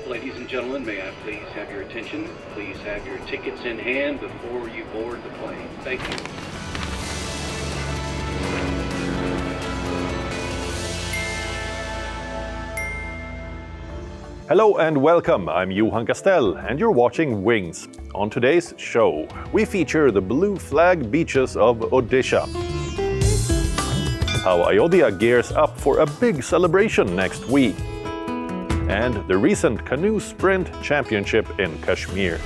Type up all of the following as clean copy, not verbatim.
Ladies and gentlemen, may I please have your attention? Please have your tickets in hand before you board the plane. Thank you. Hello and welcome, I'm Johan Castell and you're watching Wings. On today's show, we feature the blue flag beaches of Odisha. How Ayodhya gears up for a big celebration next week. And the recent Canoe Sprint Championship in Kashmir.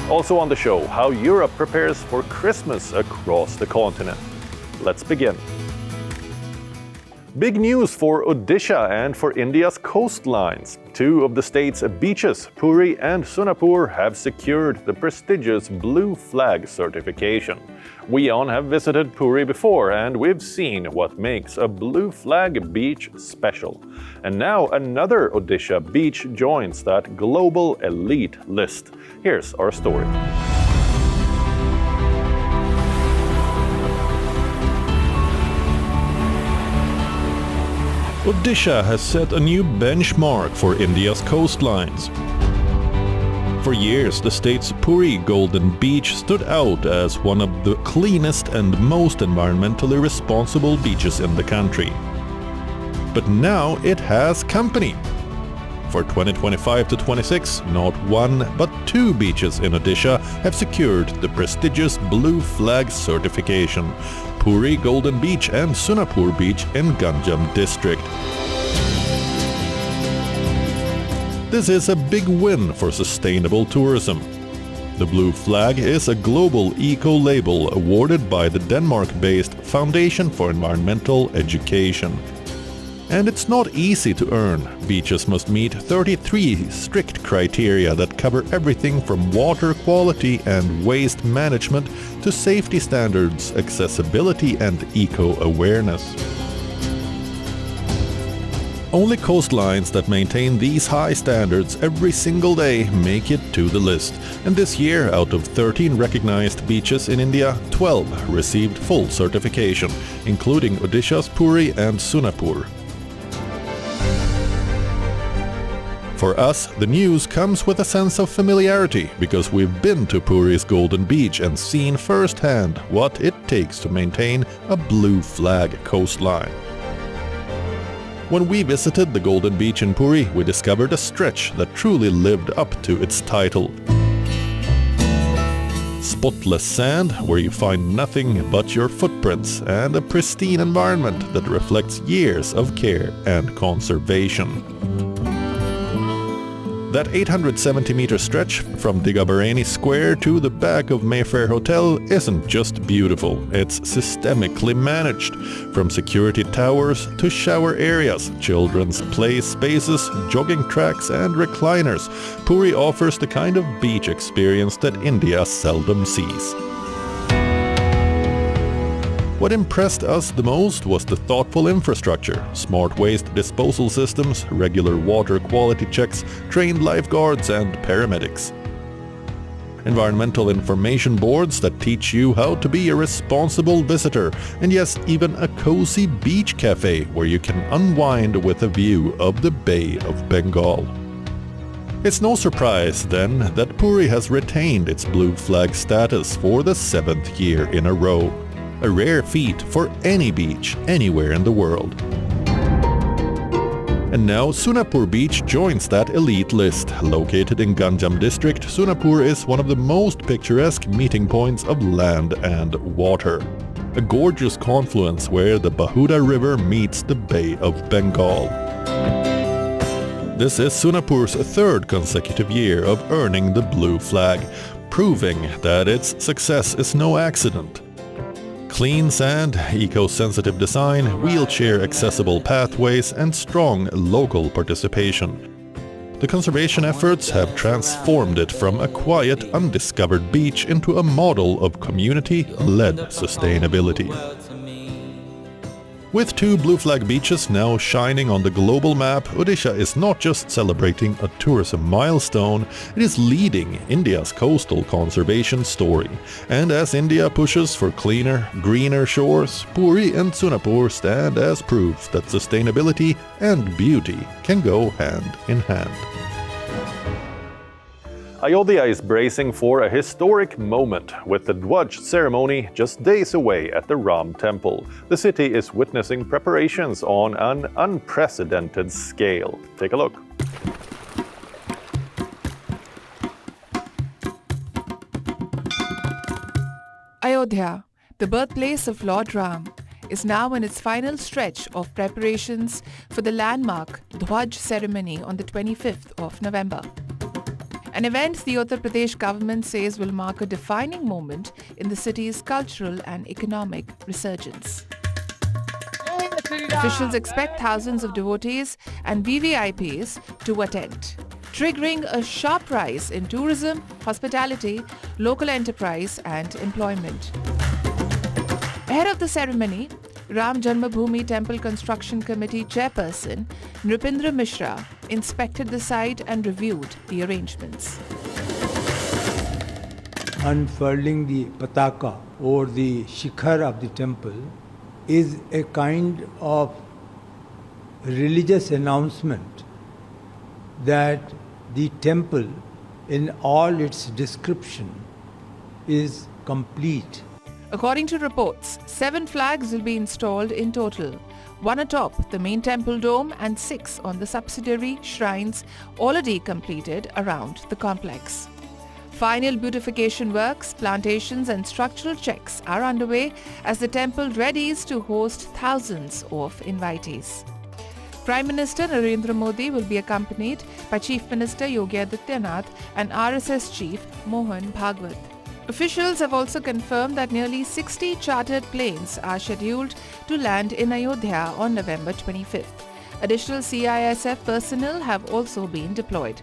Also on the show, how Europe prepares for Christmas across the continent. Let's begin. Big news for Odisha and for India's coastlines. Two of the state's beaches, Puri and Sonapur, have secured the prestigious Blue Flag certification. WION have visited Puri before and we've seen what makes a Blue Flag beach special. And now another Odisha beach joins that global elite list. Here's our story. Odisha has set a new benchmark for India's coastlines. For years, the state's Puri Golden Beach stood out as one of the cleanest and most environmentally responsible beaches in the country. But now it has company. For 2025-26, not one but two beaches in Odisha have secured the prestigious Blue Flag certification: Puri Golden Beach and Sonapur Beach in Ganjam district. This is a big win for sustainable tourism. The Blue Flag is a global eco-label awarded by the Denmark-based Foundation for Environmental Education. And it's not easy to earn. Beaches must meet 33 strict criteria that cover everything from water quality and waste management to safety standards, accessibility and eco-awareness. Only coastlines that maintain these high standards every single day make it to the list. And this year, out of 13 recognized beaches in India, 12 received full certification, including Odisha's Puri and Sonapur. For us, the news comes with a sense of familiarity because we've been to Puri's Golden Beach and seen firsthand what it takes to maintain a Blue Flag coastline. When we visited the Golden Beach in Puri, we discovered a stretch that truly lived up to its title. Spotless sand, where you find nothing but your footprints, and a pristine environment that reflects years of care and conservation. That 870-meter stretch from Digabareni Square to the back of Mayfair Hotel isn't just beautiful, it's systemically managed. From security towers to shower areas, children's play spaces, jogging tracks and recliners, Puri offers the kind of beach experience that India seldom sees. What impressed us the most was the thoughtful infrastructure: smart waste disposal systems, regular water quality checks, trained lifeguards and paramedics. Environmental information boards that teach you how to be a responsible visitor, and yes, even a cozy beach cafe where you can unwind with a view of the Bay of Bengal. It's no surprise, then, that Puri has retained its Blue Flag status for the 7th year in a row. A rare feat for any beach anywhere in the world. And now Sonapur Beach joins that elite list. Located in Ganjam district, Sonapur is one of the most picturesque meeting points of land and water. A gorgeous confluence where the Bahuda River meets the Bay of Bengal. This is Sonapur's third consecutive year of earning the Blue Flag, proving that its success is no accident. Clean sand, eco-sensitive design, wheelchair-accessible pathways and strong local participation. The conservation efforts have transformed it from a quiet, undiscovered beach into a model of community-led sustainability. With 2 blue flag beaches now shining on the global map, Odisha is not just celebrating a tourism milestone, it is leading India's coastal conservation story. And as India pushes for cleaner, greener shores, Puri and Sonapur stand as proof that sustainability and beauty can go hand in hand. Ayodhya is bracing for a historic moment with the Dhwaj ceremony just days away at the Ram temple. The city is witnessing preparations on an unprecedented scale. Take a look. Ayodhya, the birthplace of Lord Ram, is now in its final stretch of preparations for the landmark Dhwaj ceremony on the 25th of November. An event the Uttar Pradesh government says will mark a defining moment in the city's cultural and economic resurgence. Officials expect thousands of devotees and VVIPs to attend, triggering a sharp rise in tourism, hospitality, local enterprise and employment. Ahead of the ceremony, Ram Janmabhoomi Temple Construction Committee Chairperson Nripendra Mishra inspected the site and reviewed the arrangements. Unfurling the pataka or the shikhar of the temple is a kind of religious announcement that the temple in all its description is complete. According to reports, 7 flags will be installed in total, 1 atop the main temple dome and 6 on the subsidiary shrines already completed around the complex. Final beautification works, plantations and structural checks are underway as the temple readies to host thousands of invitees. Prime Minister Narendra Modi will be accompanied by Chief Minister Yogi Adityanath and RSS Chief Mohan Bhagwat. Officials have also confirmed that nearly 60 chartered planes are scheduled to land in Ayodhya on November 25th. Additional CISF personnel have also been deployed.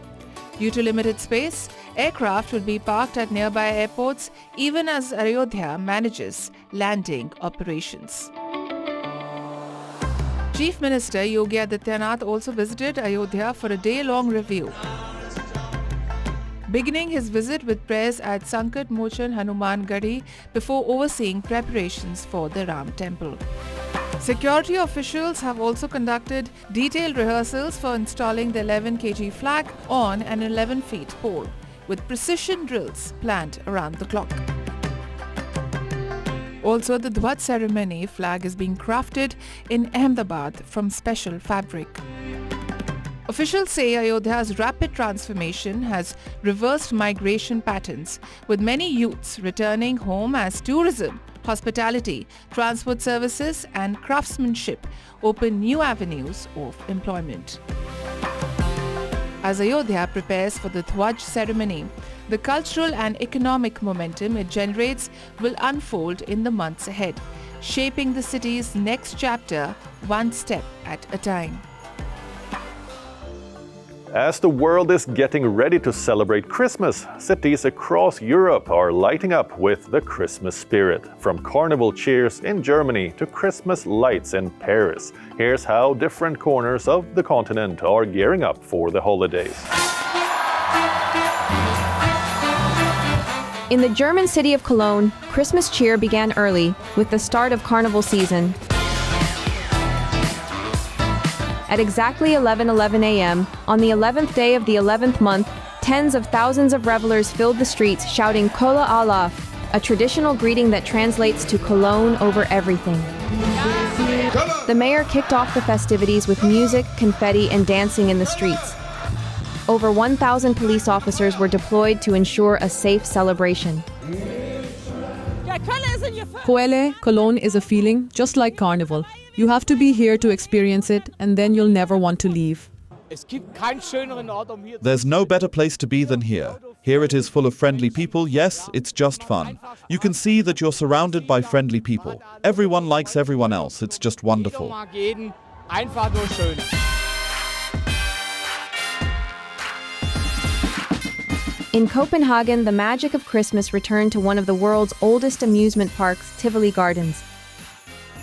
Due to limited space, aircraft will be parked at nearby airports even as Ayodhya manages landing operations. Chief Minister Yogi Adityanath also visited Ayodhya for a day-long review, beginning his visit with prayers at Sankat Mochan Hanuman Gadi before overseeing preparations for the Ram temple. Security officials have also conducted detailed rehearsals for installing the 11 kg flag on an 11-feet pole, with precision drills planned around the clock. Also, the Dhwaj ceremony flag is being crafted in Ahmedabad from special fabric. Officials say Ayodhya's rapid transformation has reversed migration patterns, with many youths returning home as tourism, hospitality, transport services and craftsmanship open new avenues of employment. As Ayodhya prepares for the Dhwaj ceremony, the cultural and economic momentum it generates will unfold in the months ahead, shaping the city's next chapter one step at a time. As the world is getting ready to celebrate Christmas, cities across Europe are lighting up with the Christmas spirit. From carnival cheers in Germany to Christmas lights in Paris, here's how different corners of the continent are gearing up for the holidays. In the German city of Cologne, Christmas cheer began early with the start of carnival season. At exactly 11:11 a.m., on the 11th day of the 11th month, tens of thousands of revelers filled the streets shouting Kola Allah, a traditional greeting that translates to Cologne over everything. The mayor kicked off the festivities with music, confetti, and dancing in the streets. Over 1,000 police officers were deployed to ensure a safe celebration. Cologne is a feeling just like Carnival. You have to be here to experience it, and then you'll never want to leave. There's no better place to be than here. Here it is full of friendly people. Yes, it's just fun. You can see that you're surrounded by friendly people. Everyone likes everyone else. It's just wonderful. In Copenhagen, the magic of Christmas returned to one of the world's oldest amusement parks, Tivoli Gardens.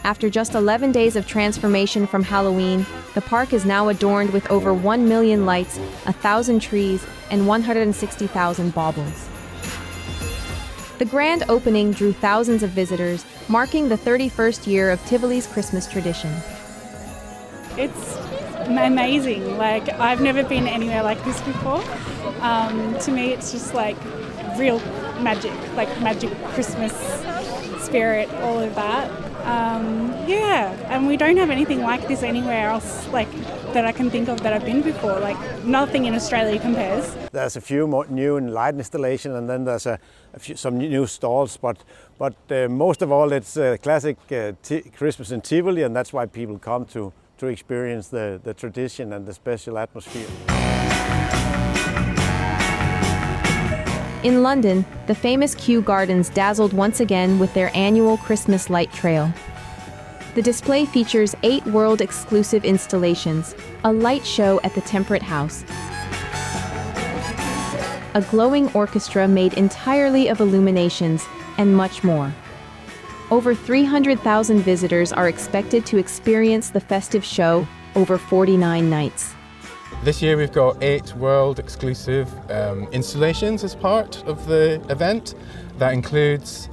After just 11 days of transformation from Halloween, the park is now adorned with over 1 million lights, 1,000 trees, and 160,000 baubles. The grand opening drew thousands of visitors, marking the 31st year of Tivoli's Christmas tradition. It's amazing. Like, I've never been anywhere like this before. To me, it's just like real magic, like magic Christmas spirit, all of that. And we don't have anything like this anywhere else, like that I can think of that I've been before. Like, nothing in Australia compares. There's a few more new light installation, and then there's some new stalls. But most of all, it's classic Christmas in Tivoli, and that's why people come to experience the tradition and the special atmosphere. In London, the famous Kew Gardens dazzled once again with their annual Christmas light trail. The display features 8 world-exclusive installations, a light show at the Temperate House, a glowing orchestra made entirely of illuminations, and much more. Over 300,000 visitors are expected to experience the festive show over 49 nights. This year we've got 8 world-exclusive installations as part of the event. That includes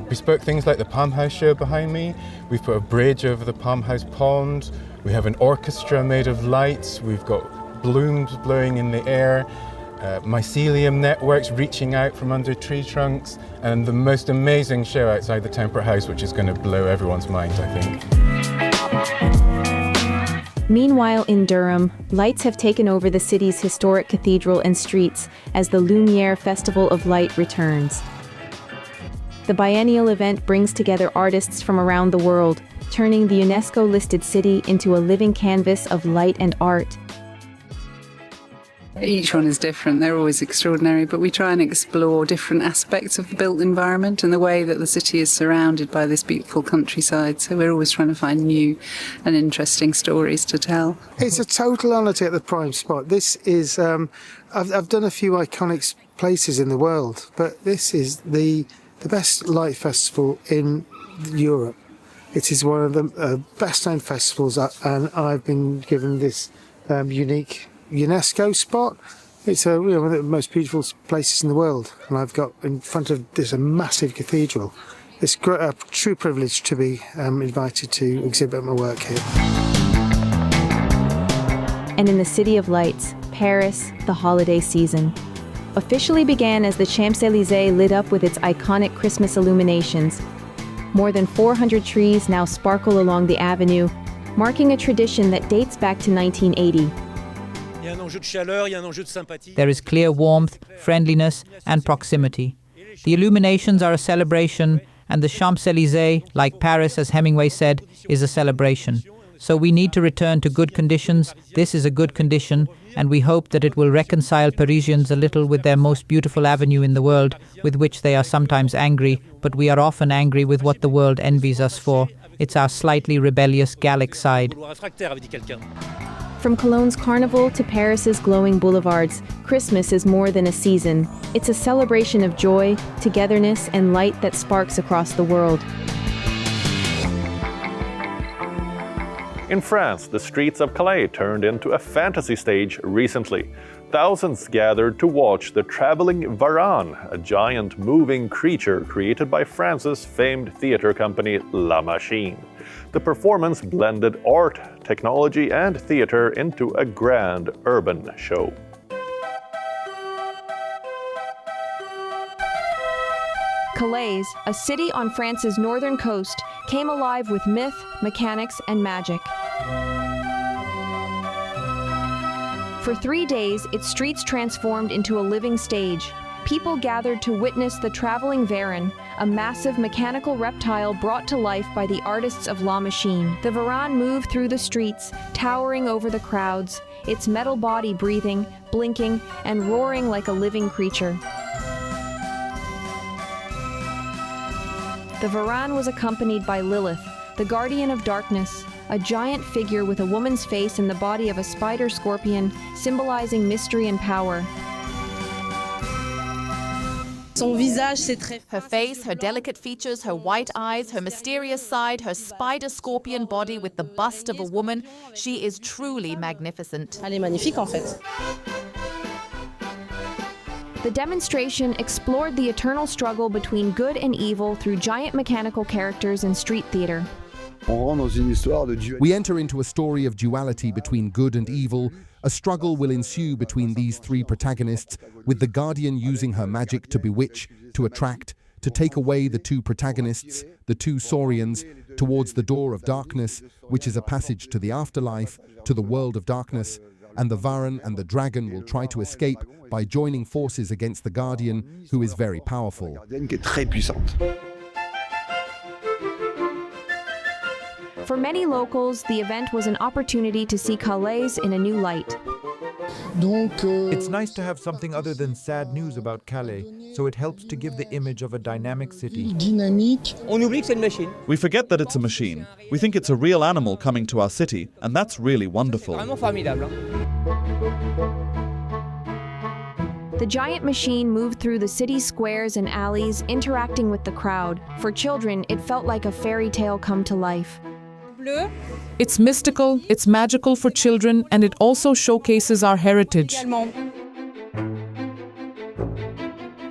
bespoke things like the Palm House show behind me. We've put a bridge over the Palm House pond. We have an orchestra made of lights. We've got blooms blowing in the air, mycelium networks reaching out from under tree trunks, and the most amazing show outside the Temperate House, which is going to blow everyone's mind, I think. Meanwhile, in Durham, lights have taken over the city's historic cathedral and streets as the Lumiere Festival of Light returns. The biennial event brings together artists from around the world, turning the UNESCO-listed city into a living canvas of light and art. Each one is different, they're always extraordinary, but we try and explore different aspects of the built environment and the way that the city is surrounded by this beautiful countryside. So we're always trying to find new and interesting stories to tell. It's a total honour to get the prime spot. This is, I've done a few iconic places in the world, but this is the best light festival in Europe. It is one of the best known festivals, and I've been given this unique UNESCO spot. It's one of the most beautiful places in the world, and I've got in front of this a massive cathedral. It's a true privilege to be invited to exhibit my work here. And in the City of Lights, Paris, the holiday season officially began as the Champs-Élysées lit up with its iconic Christmas illuminations. More than 400 trees now sparkle along the avenue, marking a tradition that dates back to 1980. There is clear warmth, friendliness, and proximity. The illuminations are a celebration, and the Champs-Élysées, like Paris, as Hemingway said, is a celebration. So we need to return to good conditions. This is a good condition, and we hope that it will reconcile Parisians a little with their most beautiful avenue in the world, with which they are sometimes angry, but we are often angry with what the world envies us for. It's our slightly rebellious Gallic side. From Cologne's carnival to Paris's glowing boulevards, Christmas is more than a season. It's a celebration of joy, togetherness, and light that sparks across the world. In France, the streets of Calais turned into a fantasy stage recently. Thousands gathered to watch the traveling Varan, a giant moving creature created by France's famed theater company La Machine. The performance blended art, technology, and theater into a grand urban show. Calais, a city on France's northern coast, came alive with myth, mechanics, and magic. For 3 days, its streets transformed into a living stage. People gathered to witness the traveling Varan, a massive mechanical reptile brought to life by the artists of La Machine. The Varan moved through the streets, towering over the crowds, its metal body breathing, blinking, and roaring like a living creature. The Varan was accompanied by Lilith, the guardian of darkness, a giant figure with a woman's face and the body of a spider scorpion, symbolizing mystery and power. Her face, her delicate features, her white eyes, her mysterious side, her spider-scorpion body with the bust of a woman. She is truly magnificent. The demonstration explored the eternal struggle between good and evil through giant mechanical characters in street theater. We enter into a story of duality between good and evil. A struggle will ensue between these three protagonists, with the Guardian using her magic to bewitch, to attract, to take away the two protagonists, the two Saurians, towards the door of darkness, which is a passage to the afterlife, to the world of darkness, and the Varan and the dragon will try to escape by joining forces against the Guardian, who is very powerful. For many locals, the event was an opportunity to see Calais in a new light. It's nice to have something other than sad news about Calais, so it helps to give the image of a dynamic city. We forget that it's a machine. We think it's a real animal coming to our city, and that's really wonderful. The giant machine moved through the city's squares and alleys, interacting with the crowd. For children, it felt like a fairy tale come to life. It's mystical, it's magical for children, and it also showcases our heritage.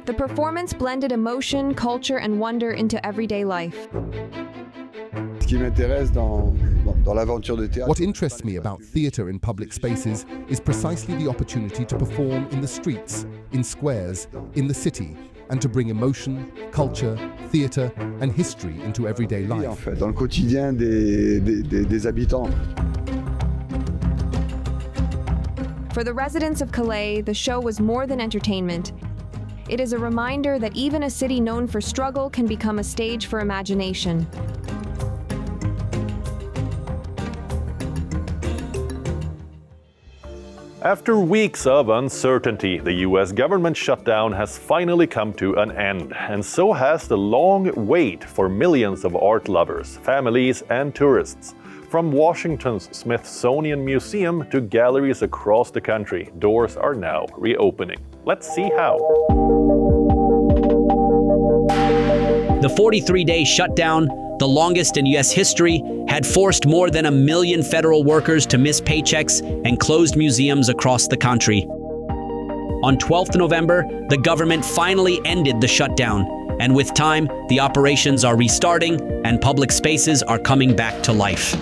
The performance blended emotion, culture, and wonder into everyday life. What interests me about theatre in public spaces is precisely the opportunity to perform in the streets, in squares, in the city, and to bring emotion, culture, theatre, and history into everyday life. For the residents of Calais, the show was more than entertainment. It is a reminder that even a city known for struggle can become a stage for imagination. After weeks of uncertainty, the US government shutdown has finally come to an end, and so has the long wait for millions of art lovers, families, and tourists. From Washington's Smithsonian Museum to galleries across the country, doors are now reopening. Let's see how. The 43-day shutdown, the longest in U.S. history, had forced more than 1 million federal workers to miss paychecks and closed museums across the country. On 12th November, the government finally ended the shutdown, and with time, the operations are restarting and public spaces are coming back to life.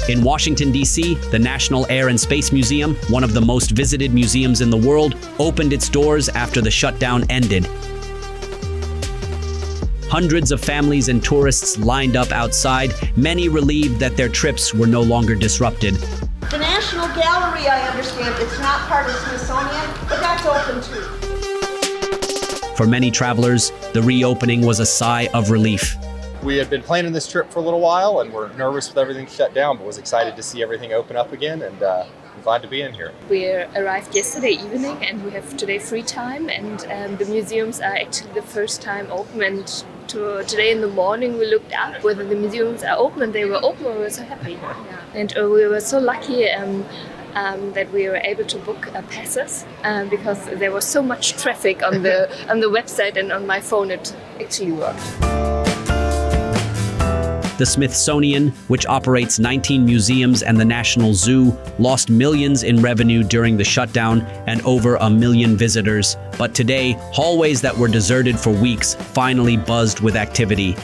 In Washington, D.C., the National Air and Space Museum, one of the most visited museums in the world, opened its doors after the shutdown ended. Hundreds of families and tourists lined up outside, many relieved that their trips were no longer disrupted. The National Gallery, I understand, it's not part of Smithsonian, but that's open too. For many travelers, the reopening was a sigh of relief. We had been planning this trip for a little while and were nervous with everything shut down, but was excited to see everything open up again, and I'm glad to be in here. We arrived yesterday evening and we have today free time, and the museums are actually the first time open, and today in the morning we looked up whether the museums are open, and they were open. We were so happy. Yeah. And we were so lucky that we were able to book passes because there was so much traffic on the website, and on my phone it actually worked. The Smithsonian, which operates 19 museums and the National Zoo, lost millions in revenue during the shutdown and over 1 million visitors. But today, hallways that were deserted for weeks finally buzzed with activity.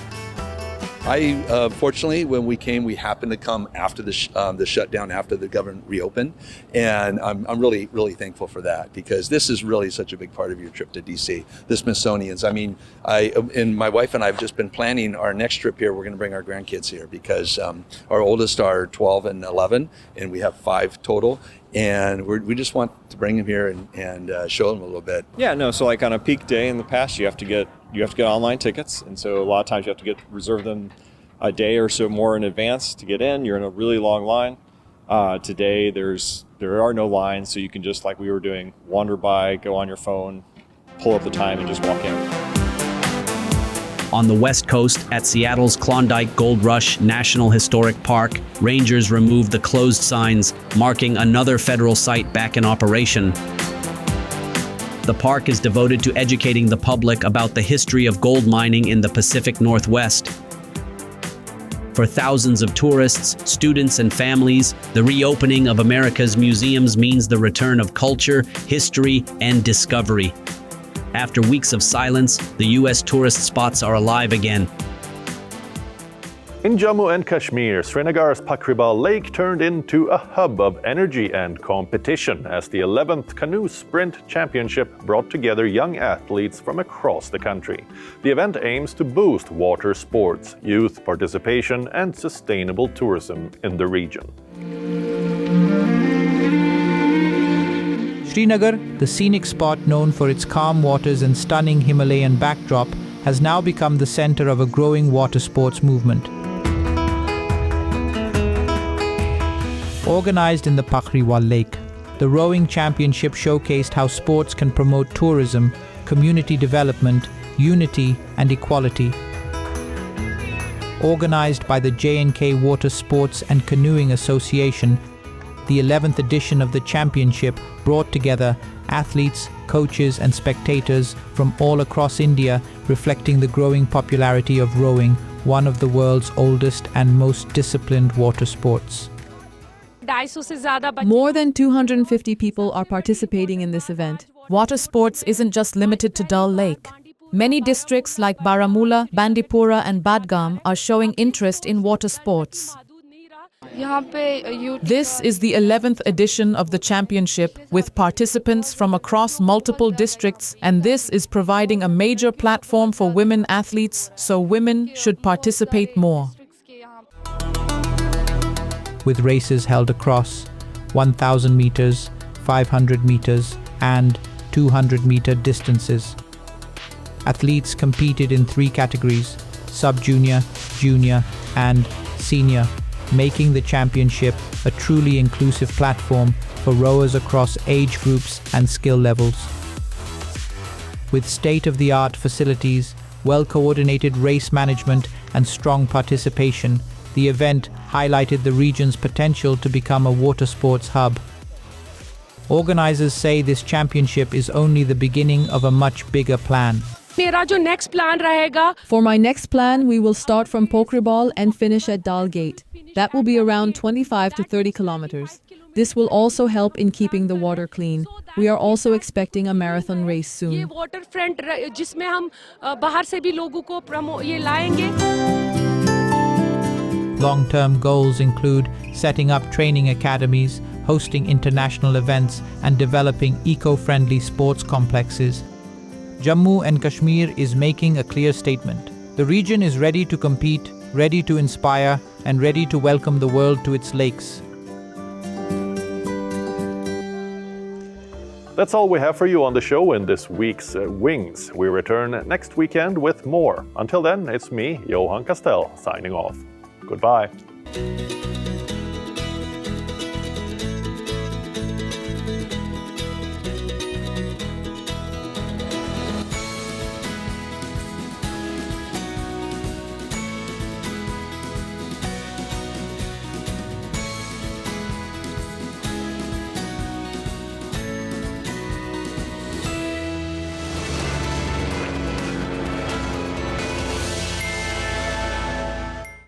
Fortunately, when we came, we happened to come after the shutdown, after the government reopened, and I'm really, really thankful for that, because this is really such a big part of your trip to DC, the Smithsonian's. I mean, my wife and I have just been planning our next trip here. We're going to bring our grandkids here because our oldest are 12 and 11, and we have 5 total. And we just want to bring them here and show them a little bit. Yeah, no. So like on a peak day in the past, you have to get online tickets, and so a lot of times you have to reserve them a day or so more in advance to get in. You're in a really long line. Today there are no lines, so you can just, like we were doing, wander by, go on your phone, pull up the time, and just walk in. On the West Coast, at Seattle's Klondike Gold Rush National Historic Park, rangers removed the closed signs, marking another federal site back in operation. The park is devoted to educating the public about the history of gold mining in the Pacific Northwest. For thousands of tourists, students, and families, the reopening of America's museums means the return of culture, history, and discovery. After weeks of silence, the U.S. tourist spots are alive again. In Jammu and Kashmir, Srinagar's Pakribal Lake turned into a hub of energy and competition as the 11th Canoe Sprint Championship brought together young athletes from across the country. The event aims to boost water sports, youth participation, and sustainable tourism in the region. Srinagar, the scenic spot known for its calm waters and stunning Himalayan backdrop, has now become the center of a growing water sports movement. Organized in the Pakriwal Lake, the rowing championship showcased how sports can promote tourism, community development, unity, and equality. Organized by the J&K Water Sports and Canoeing Association, the 11th edition of the championship brought together athletes, coaches, and spectators from all across India, reflecting the growing popularity of rowing, one of the world's oldest and most disciplined water sports. More than 250 people are participating in this event. Water sports isn't just limited to Dal Lake. Many districts like Baramulla, Bandipora and Badgam are showing interest in water sports. This is the 11th edition of the championship with participants from across multiple districts, and this is providing a major platform for women athletes, so women should participate more. With races held across 1,000 meters, 500 meters, and 200-meter distances. Athletes competed in 3 categories: sub-junior, junior, and senior, making the championship a truly inclusive platform for rowers across age groups and skill levels. With state-of-the-art facilities, well-coordinated race management, and strong participation, the event highlighted the region's potential to become a water sports hub. Organizers say this championship is only the beginning of a much bigger plan. For my next plan, we will start from Pokribal and finish at Dal Gate. That will be around 25 to 30 kilometers. This will also help in keeping the water clean. We are also expecting a marathon race soon. Long-term goals include setting up training academies, hosting international events, and developing eco-friendly sports complexes. Jammu and Kashmir is making a clear statement. The region is ready to compete, ready to inspire, and ready to welcome the world to its lakes. That's all we have for you on the show in this week's Wings. We return next weekend with more. Until then, it's me, Johan Castell, signing off. Goodbye.